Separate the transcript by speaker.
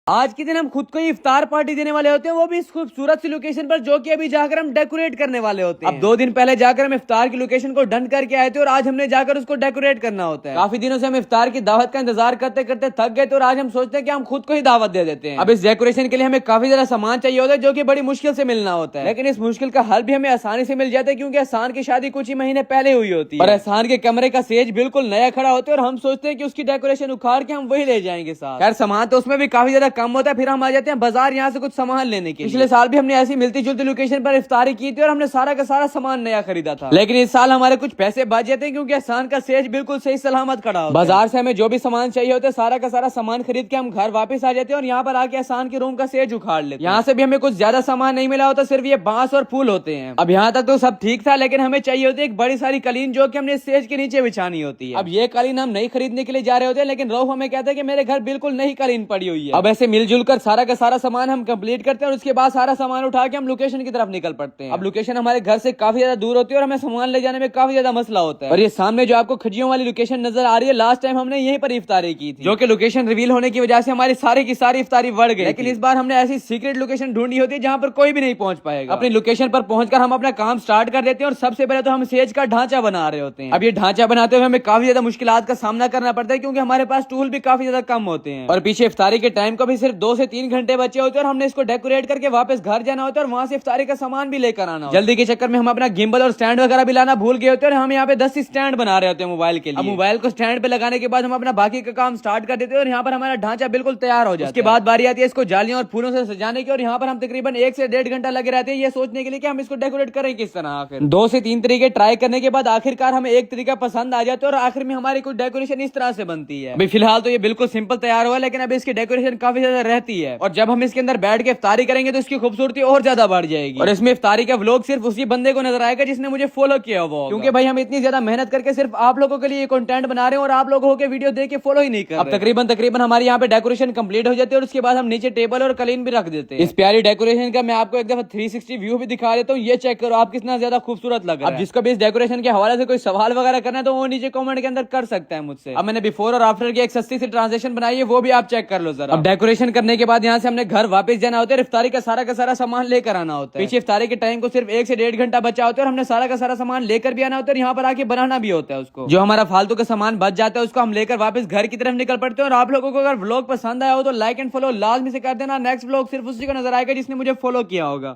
Speaker 1: आज के दिन हम खुद को ही इफ्तार पार्टी देने वाले होते हैं, वो भी इस खूबसूरत सी लोकेशन पर जो कि अभी जाकर हम डेकोरेट करने वाले होते हैं। अब 2 दिन पहले जाकर हम इफ्तार की लोकेशन को डन करके आए थे और आज हमने जाकर उसको डेकोरेट करना होता है। काफी दिनों से हम इफ्तार की दावत का इंतजार करते करते थक गए थे और आज हम सोचते हैं कि हम खुद को ही दावत दे देते हैं। अब इस डेकोरेशन के लिए हमें काफी ज्यादा सामान चाहिए होता है जो कि बड़ी मुश्किल से मिलना होता है, लेकिन इस मुश्किल का हल भी हमें आसानी से मिल जाता है क्योंकि एहसान की शादी कुछ ही महीने पहले हुई होती है और एहसान के कमरे का सेज बिल्कुल नया खड़ा होता है और हम सोचते हैं कि उसकी डेकोरेशन उखाड़ के हम वही ले जाएंगे साथ। खैर सामान तो उसमें भी काफी ज्यादा कम होता है, फिर हम आ जाते हैं बाजार यहाँ से कुछ सामान लेने के लिए। पिछले साल भी हमने ऐसी मिलती जुलती लोकेशन पर इफ्तारी की थी और हमने सारा का सारा सामान नया खरीदा था, लेकिन इस साल हमारे कुछ पैसे बच जाते हैं क्योंकि एहसान का सेज बिल्कुल सही सलामत खड़ा होता है। बाजार से हमें जो भी सामान चाहिए होता है सारा का सारा सामान खरीद के हम घर वापस आ जाते हैं और यहाँ पर आके एहसान के रूम का सेज उखाड़ लेते हैं। यहाँ से भी हमें कुछ ज्यादा सामान नहीं मिला होता, सिर्फ ये बांस और फूल होते हैं। अब यहाँ तक तो सब ठीक था, लेकिन हमें चाहिए होती है एक बड़ी सारी कलीन जो कि हमने सेज के नीचे बिछानी होती है। अब ये कलीन हम नहीं खरीदने के लिए जा रहे होते हैं, लेकिन रऊफ हमें कहता है कि मेरे घर बिल्कुल नई कलीन पड़ी हुई है। अब ऐसे मिलजुल कर सारा का सारा सामान हम कंप्लीट करते हैं और उसके बाद सारा सामान उठा के हम लोकेशन की तरफ निकल पड़ते हैं। अब लोकेशन हमारे घर से काफी ज्यादा दूर होती है और हमें सामान ले जाने में काफी ज्यादा मसला होता है। और ये सामने जो आपको खजियों वाली लोकेशन नजर आ रही है, लास्ट टाइम हमने यहीं पर इफ्तारी की थी, जो कि लोकेशन रिवील होने की वजह से हमारी सारी की सारी इफ्तारी बढ़ गई। लेकिन इस बार हमने ऐसी सीक्रेट लोकेशन ढूंढी होती है जहाँ पर कोई भी नहीं पहुंच पाएगा। अपनी लोकेशन पर पहुंचकर हम अपना काम स्टार्ट कर देते हैं और सबसे पहले तो हम सेज का ढांचा बना रहे होते हैं। अब ये ढांचा बनाते हुए हमें काफी ज्यादा मुश्किलात का सामना करना पड़ता है क्योंकि हमारे पास टूल भी काफी ज्यादा कम होते हैं और पीछे इफ्तारी के टाइम को भी सिर्फ 2 से 3 घंटे बचे होते हैं और हमने इसको डेकोरेट करके वापस घर जाना होता है और वहां से इफ्तारी का सामान भी लेकर आना होता है। जल्दी के चक्कर में हम अपना गिम्बल और स्टैंड वगैरह भी लाना भूल गए होते हैं और हम यहाँ पे 10 स्टैंड बना रहे होते हैं मोबाइल के लिए। अब मोबाइल को स्टैंड पे लगाने के बाद हम अपना बाकी का काम स्टार्ट कर देते हैं और यहाँ पर हमारा ढांचा बिल्कुल तैयार हो जाता है। उसके बाद बारी आती है इसको जालियों और फूलों से सजाने की और यहाँ पर हम तकरीबन 1 से 1.5 घंटा लगे रहते हैं ये सोचने के लिए कि हम इसको डेकोरेट करें किस तरह। आखिर 2 से 3 तरीके ट्राई करने के बाद आखिरकार हमें एक तरीका पसंद आ जाता है और आखिर में हमारी कुछ डेकोरेशन इस तरह से बनती है। अभी फिलहाल तो ये बिल्कुल सिंपल तैयार हुआ, लेकिन अभी इसकी डेकोरेशन काफी ज्यादा रहती है और जब हम इसके अंदर बैठ के इफ्तारी करेंगे तो इसकी खूबसूरती और ज्यादा बढ़ जाएगी और इसमें इफ्तारी का व्लॉग सिर्फ उसी बंदे को नजर आएगा जिसने मुझे फॉलो किया हुआ, क्योंकि भाई हम इतनी ज्यादा मेहनत करके सिर्फ आप लोगों के लिए कंटेंट बना रहे हैं और आप लोगों के वीडियो देख के फॉलो ही नहीं कर रहे। अब तकरीबन हमारे यहाँ पे डेकोरेशन कंप्लीट हो जाती है और उसके बाद हम नीचे टेबल और कलीन भी रख देते हैं। इस प्यारी डेकोरेशन का मैं आपको एक दफा 360 व्यू भी दिखा देता हूँ, ये चेक करो आप कितना ज्यादा खूबसूरत लग रहा है। अब जिसको भी इस डेकोरेशन के हवाले से कोई सवाल वगैरह करना है तो वो नीचे कमेंट के अंदर कर सकता है मुझसे। अब मैंने बिफोर और आफ्टर की एक सस्ती सी ट्रांजेक्शन बनाई है, वो भी आप चेक कर लो जरा। अब डेकोरेशन करने के बाद यहाँ से हमने घर वापस जाना होता है, इफ्तारी का सारा सामान लेकर आना होता है। पीछे इफ्तारी के टाइम को सिर्फ 1 से 1.5 घंटा बचा होता है और हमने सारा का सारा सामान लेकर भी आना होता है और यहाँ पर आके बनाना भी होता है उसको। जो हमारा फालतू का सामान बच जाता है उसको हम लेकर वापस घर की तरफ निकल पड़ते हैं। और आप लोगों को अगर व्लॉग पसंद आया हो तो लाइक एंड फॉलो लाजमी से कर देना। नेक्स्ट व्लॉग सिर्फ उसी को नजर आएगा जिसने मुझे फॉलो किया होगा।